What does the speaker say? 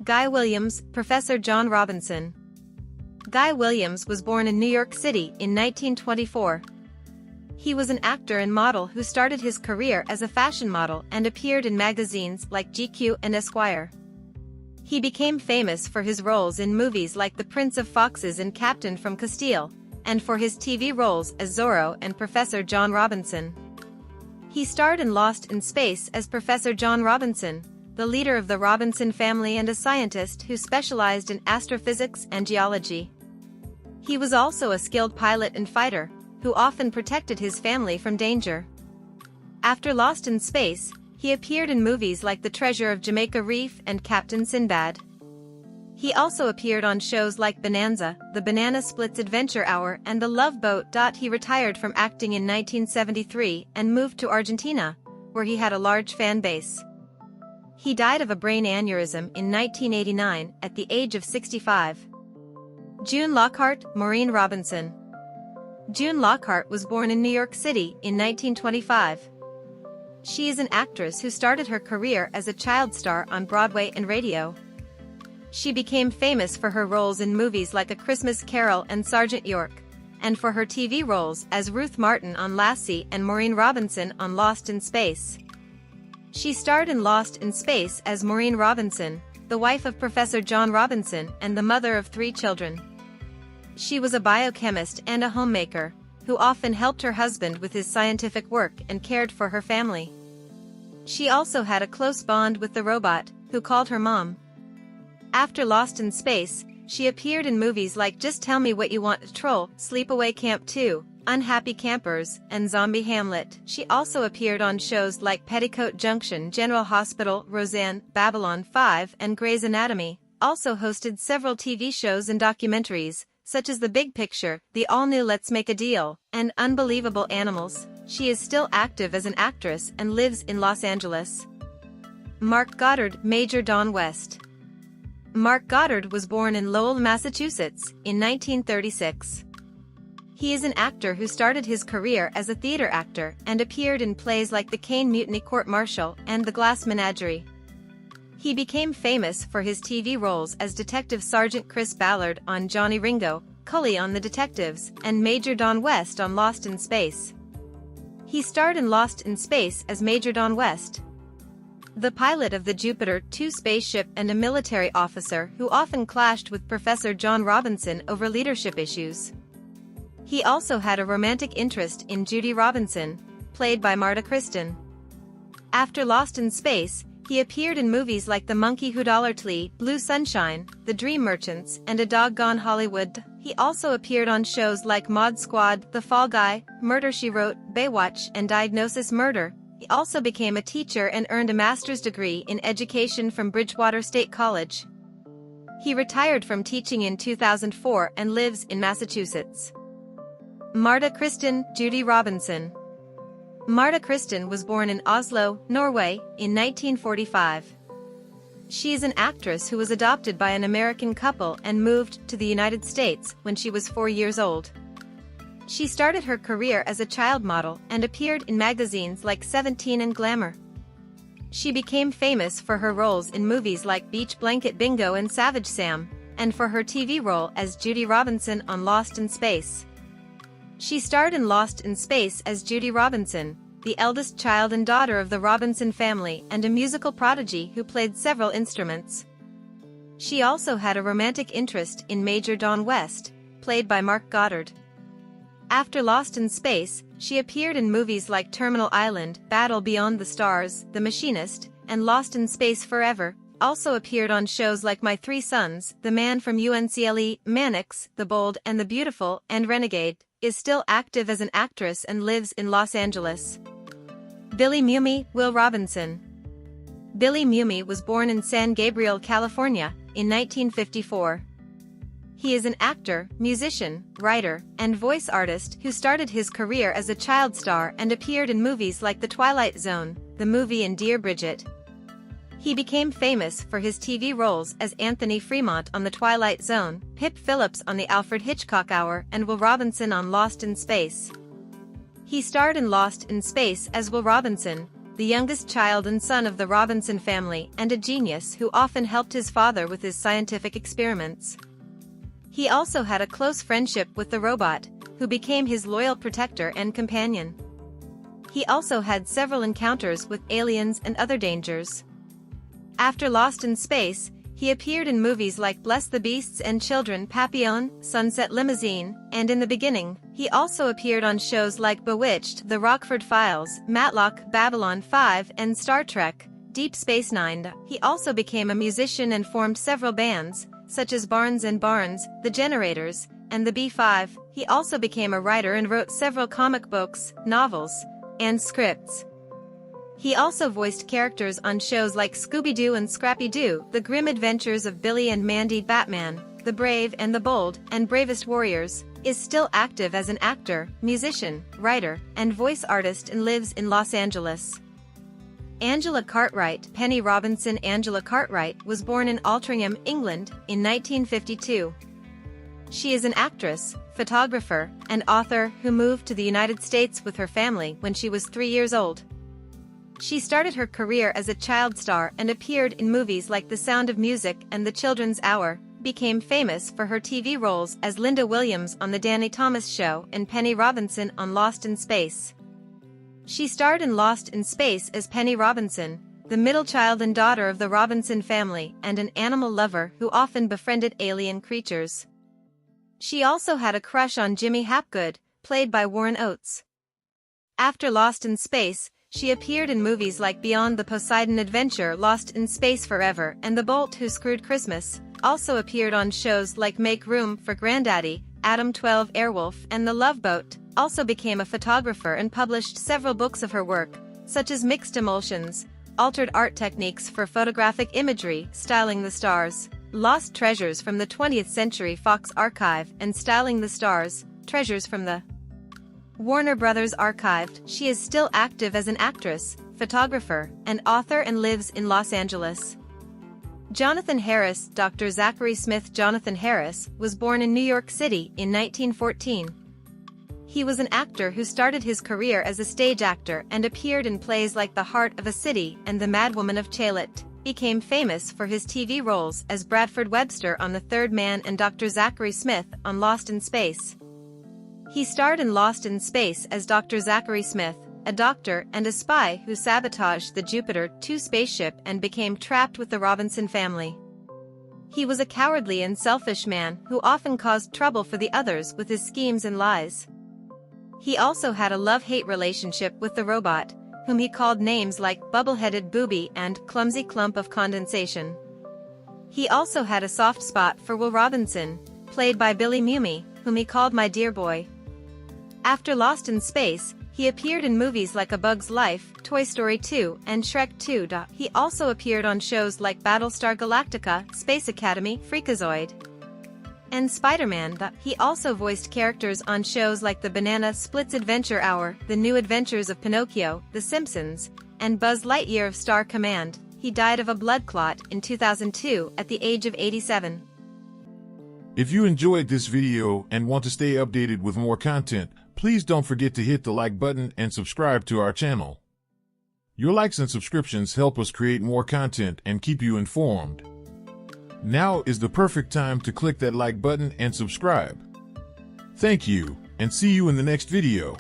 Guy Williams, Professor John Robinson. Guy Williams was born in New York City in 1924. He was an actor and model who started his career as a fashion model and appeared in magazines like GQ and Esquire. He became famous for his roles in movies like The Prince of Foxes and Captain from Castile, and for his TV roles as Zorro and Professor John Robinson. He starred in Lost in Space as Professor John Robinson, the leader of the Robinson family and a scientist who specialized in astrophysics and geology. He was also a skilled pilot and fighter, who often protected his family from danger. After Lost in Space, he appeared in movies like The Treasure of Jamaica Reef and Captain Sinbad. He also appeared on shows like Bonanza, The Banana Splits Adventure Hour and The Love Boat. He retired from acting in 1973 and moved to Argentina, where he had a large fan base. He died of a brain aneurysm in 1989 at the age of 65. June Lockhart, Maureen Robinson. June Lockhart was born in New York City in 1925. She is an actress who started her career as a child star on Broadway and radio. She became famous for her roles in movies like A Christmas Carol and Sergeant York, and for her TV roles as Ruth Martin on Lassie and Maureen Robinson on Lost in Space. She starred in Lost in Space as Maureen Robinson, the wife of Professor John Robinson and the mother of 3 children. She was a biochemist and a homemaker, who often helped her husband with his scientific work and cared for her family. She also had a close bond with the robot, who called her Mom. After Lost in Space, she appeared in movies like Just Tell Me What You Want, Troll, Sleepaway Camp 2, Unhappy Campers, and Zombie Hamlet. She also appeared on shows like Petticoat Junction, General Hospital, Roseanne, Babylon 5, and Grey's Anatomy. Also hosted several TV shows and documentaries, such as The Big Picture, the all-new Let's Make a Deal, and Unbelievable Animals. She is still active as an actress and lives in Los Angeles. Mark Goddard, Major Don West. Mark Goddard was born in Lowell, Massachusetts, in 1936. He is an actor who started his career as a theater actor and appeared in plays like The Caine Mutiny Court-Martial and The Glass Menagerie. He became famous for his TV roles as Detective Sergeant Chris Ballard on Johnny Ringo, Cully on The Detectives, and Major Don West on Lost in Space. He starred in Lost in Space as Major Don West, the pilot of the Jupiter 2 spaceship and a military officer who often clashed with Professor John Robinson over leadership issues. He also had a romantic interest in Judy Robinson, played by Martya Christristen. After Lost in Space, he appeared in movies like The Monkey Who Dollartly, Blue Sunshine, The Dream Merchants, and A Doggone Hollywood. He also appeared on shows like Mod Squad, The Fall Guy, Murder, She Wrote, Baywatch, and Diagnosis Murder. He also became a teacher and earned a master's degree in education from Bridgewater State College. He retired from teaching in 2004 and lives in Massachusetts. Martya Christristen, Judy Robinson. Martya Christristen was born in Oslo, Norway, in 1945. She is an actress who was adopted by an American couple and moved to the United States when she was 4 years old. She started her career as a child model and appeared in magazines like 17 and Glamour. She became famous for her roles in movies like Beach Blanket Bingo and Savage Sam, and for her TV role as Judy Robinson on Lost in Space. She starred in Lost in Space as Judy Robinson, the eldest child and daughter of the Robinson family and a musical prodigy who played several instruments. She also had a romantic interest in Major Don West, played by Mark Goddard. After Lost in Space, she appeared in movies like Terminal Island, Battle Beyond the Stars, The Machinist, and Lost in Space Forever. Also appeared on shows like My 3 Sons, The Man from UNCLE, Mannix, The Bold and the Beautiful, and Renegade. Is still active as an actress and lives in Los Angeles. Billy Mumei, Will Robinson. Billy Mumei was born in San Gabriel, California, in 1954. He is an actor, musician, writer, and voice artist who started his career as a child star and appeared in movies like The Twilight Zone, the movie, and Dear Bridget. He became famous for his TV roles as Anthony Fremont on The Twilight Zone, Pip Phillips on The Alfred Hitchcock Hour, and Will Robinson on Lost in Space. He starred in Lost in Space as Will Robinson, the youngest child and son of the Robinson family and a genius who often helped his father with his scientific experiments. He also had a close friendship with the robot, who became his loyal protector and companion. He also had several encounters with aliens and other dangers. After Lost in Space, he appeared in movies like Bless the Beasts and Children, Papillon, Sunset Limousine, and in the beginning, he also appeared on shows like Bewitched, The Rockford Files, Matlock, Babylon 5, and Star Trek, Deep Space Nine. He also became a musician and formed several bands, such as Barnes & Barnes, The Generators, and the B5. He also became a writer and wrote several comic books, novels, and scripts. He also voiced characters on shows like Scooby-Doo and Scrappy-Doo, The Grim Adventures of Billy and Mandy, Batman, The Brave and the Bold, and Bravest Warriors, is still active as an actor, musician, writer, and voice artist and lives in Los Angeles. Angela Cartwright, Penny Robinson. Angela Cartwright was born in Altrincham, England, in 1952. She is an actress, photographer, and author who moved to the United States with her family when she was 3 years old. She started her career as a child star and appeared in movies like The Sound of Music and The Children's Hour, became famous for her TV roles as Linda Williams on The Danny Thomas Show and Penny Robinson on Lost in Space. She starred in Lost in Space as Penny Robinson, the middle child and daughter of the Robinson family and an animal lover who often befriended alien creatures. She also had a crush on Jimmy Hapgood, played by Warren Oates. After Lost in Space, she appeared in movies like Beyond the Poseidon Adventure, Lost in Space Forever, and The Bolt Who Screwed Christmas. Also appeared on shows like Make Room for Granddaddy, Adam 12 Airwolf, and The Love Boat. Also became a photographer and published several books of her work, such as Mixed Emulsions, Altered Art Techniques for Photographic Imagery, Styling the Stars, Lost Treasures from the 20th Century Fox Archive, and Styling the Stars, Treasures from the Warner Brothers Archived. She is still active as an actress, photographer, and author and lives in Los Angeles. Jonathan Harris. Dr. Zachary Smith. Jonathan Harris was born in New York City in 1914. He was an actor who started his career as a stage actor and appeared in plays like The Heart of a City and The Madwoman of Chaillot. Became famous for his TV roles as Bradford Webster on The Third Man and Dr. Zachary Smith on Lost in Space. He starred in Lost in Space as Dr. Zachary Smith, a doctor and a spy who sabotaged the Jupiter 2 spaceship and became trapped with the Robinson family. He was a cowardly and selfish man who often caused trouble for the others with his schemes and lies. He also had a love-hate relationship with the robot, whom he called names like Bubble-Headed Booby and Clumsy Clump of Condensation. He also had a soft spot for Will Robinson, played by Billy Mumei, whom he called My Dear Boy. After Lost in Space, he appeared in movies like A Bug's Life, Toy Story 2, and Shrek 2. He also appeared on shows like Battlestar Galactica, Space Academy, Freakazoid, and Spider-Man. He also voiced characters on shows like The Banana Splits Adventure Hour, The New Adventures of Pinocchio, The Simpsons, and Buzz Lightyear of Star Command. He died of a blood clot in 2002 at the age of 87. If you enjoyed this video and want to stay updated with more content, please don't forget to hit the like button and subscribe to our channel. Your likes and subscriptions help us create more content and keep you informed. Now is the perfect time to click that like button and subscribe. Thank you, and see you in the next video.